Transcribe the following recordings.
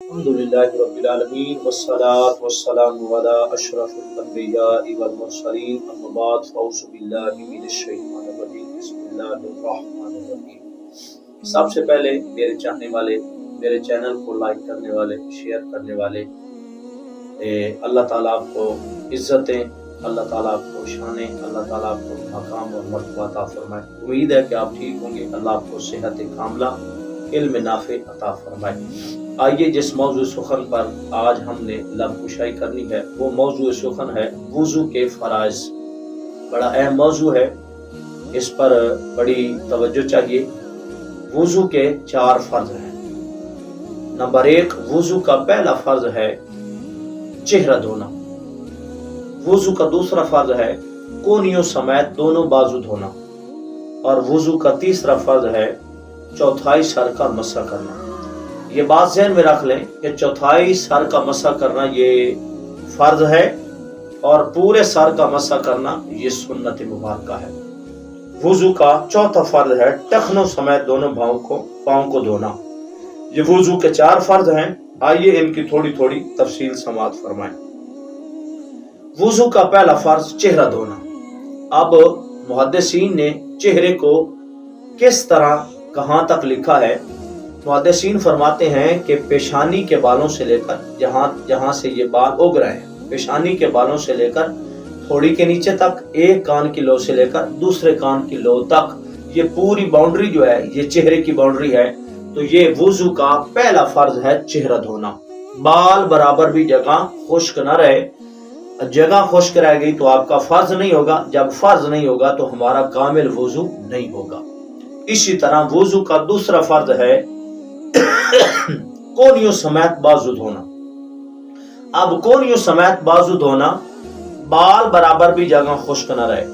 الحمدللہ رب العالمین والصلاة والسلام علی اشرف الانبیاء والمرسلین اما بعد فاعوذ باللہ من الشیطان الرجیم بسم اللہ الرحمن الرحیم۔ سب سے پہلے میرے چاہنے والے، میرے چینل کو لائک کرنے والے، شیئر کرنے والے، اللہ تعالیٰ آپ کو عزتیں، اللہ تعالیٰ آپ کو شانیں، اللہ تعالیٰ آپ کو مقام اور مرتبہ عطا فرمائے۔ امید ہے کہ آپ ٹھیک ہوں گے۔ اللہ آپ کو صحت کاملہ، علم نافع عطا فرمائے۔ آئیے جس موضوع سخن پر آج ہم نے لب کشائی کرنی ہے وہ موضوع سخن ہے وضو کے فرائض۔ بڑا اہم موضوع ہے، اس پر بڑی توجہ چاہیے۔ وضو کے 4 فرض ہیں۔ نمبر 1، وضو کا پہلا فرض ہے چہرہ دھونا۔ وضو کا دوسرا فرض ہے کونیوں سمیت دونوں بازو دھونا، اور وضو کا تیسرا فرض ہے چوتھائی سر کا مسح کرنا۔ یہ بات ذہن میں رکھ لیں کہ چوتھائی سر کا مسح کرنا یہ فرض ہے، اور پورے سر کا مسح کرنا یہ سنت مبارکہ ہے۔ وضو کا چوتھا فرض ہے ٹخنوں سمیت دونوں پاؤں کو دھونا۔ یہ وضو کے 4 فرض ہیں۔ آئیے ان کی تھوڑی تھوڑی تفصیل سماعت فرمائیں۔ وضو کا پہلا فرض چہرہ دھونا۔ اب محدثین نے چہرے کو کس طرح کہاں تک لکھا ہے؟ محدثین فرماتے ہیں کہ پیشانی کے بالوں سے لے کر جہاں سے یہ بال اگ رہے ہیں، پیشانی کے بالوں سے لے کر تھوڑی کے نیچے تک، ایک کان کی لو سے لے کر دوسرے کان کی لو تک، یہ پوری باؤنڈری جو ہے یہ چہرے کی باؤنڈری ہے۔ تو یہ وضو کا پہلا فرض ہے چہرہ دھونا۔ بال برابر بھی جگہ خشک نہ رہے۔ جگہ خشک رہ گئی تو آپ کا فرض نہیں ہوگا، جب فرض نہیں ہوگا تو ہمارا کامل وضو نہیں ہوگا۔ اسی طرح وضو کا دوسرا فرض ہے کونیوں سمیت بازو دھونا۔ اب کونیوں سمیت بازو دھونا، بال برابر بھی جگہ خشک نہ رہے۔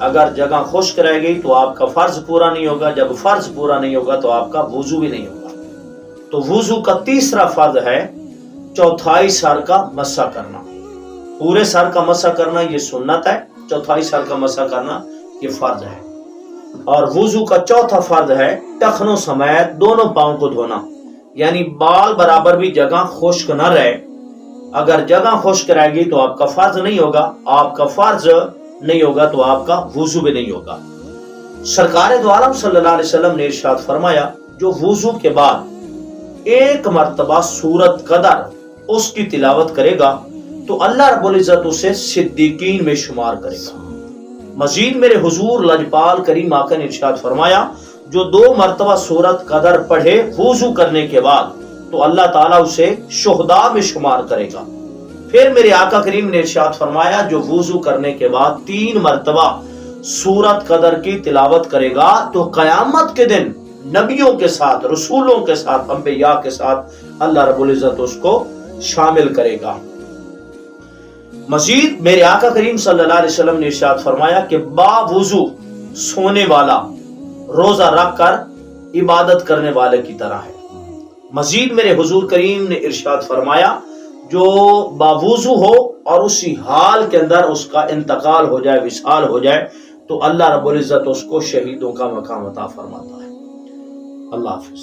اگر جگہ خشک رہ گئی تو آپ کا فرض پورا نہیں ہوگا، جب فرض پورا نہیں ہوگا تو آپ کا وضو بھی نہیں ہوگا۔ تو وضو کا تیسرا فرض ہے چوتھائی سر کا مسح کرنا۔ پورے سر کا مسح کرنا یہ سنت ہے، چوتھائی سر کا مسح کرنا یہ فرض ہے۔ اور وضو کا چوتھا فرض ہے ٹخنوں سمیت دونوں پاؤں کو دھونا، یعنی بال برابر بھی جگہ خشک نہ رہے۔ اگر جگہ خشک رہ گئی تو آپ کا فرض نہیں ہوگا، آپ کا فرض نہیں ہوگا تو آپ کا وضو بھی نہیں ہوگا۔ سرکار دو عالم صلی اللہ علیہ وسلم نے ارشاد فرمایا، جو وضو کے بعد ایک مرتبہ سورت قدر اس کی تلاوت کرے گا تو اللہ رب العزت اسے صدیقین میں شمار کرے گا۔ مزید میرے حضور لجپال کریم آقا نے ارشاد فرمایا، جو 2 مرتبہ سورت قدر پڑھے وضو کرنے کے بعد تو اللہ تعالیٰ اسے شہداء میں شمار کرے گا۔ پھر میرے آقا کریم نے ارشاد فرمایا، جو وضو کرنے کے بعد 3 مرتبہ سورت قدر کی تلاوت کرے گا تو قیامت کے دن نبیوں کے ساتھ، رسولوں کے ساتھ، انبیاء کے ساتھ اللہ رب العزت اس کو شامل کرے گا۔ مزید میرے آقا کریم صلی اللہ علیہ وسلم نے ارشاد فرمایا کہ با وضو سونے والا روزہ رکھ کر عبادت کرنے والے کی طرح ہے۔ مزید میرے حضور کریم نے ارشاد فرمایا، جو باوضو ہو اور اسی حال کے اندر اس کا انتقال ہو جائے، وصال ہو جائے، تو اللہ رب العزت اس کو شہیدوں کا مقام عطا فرماتا ہے۔ اللہ حافظ۔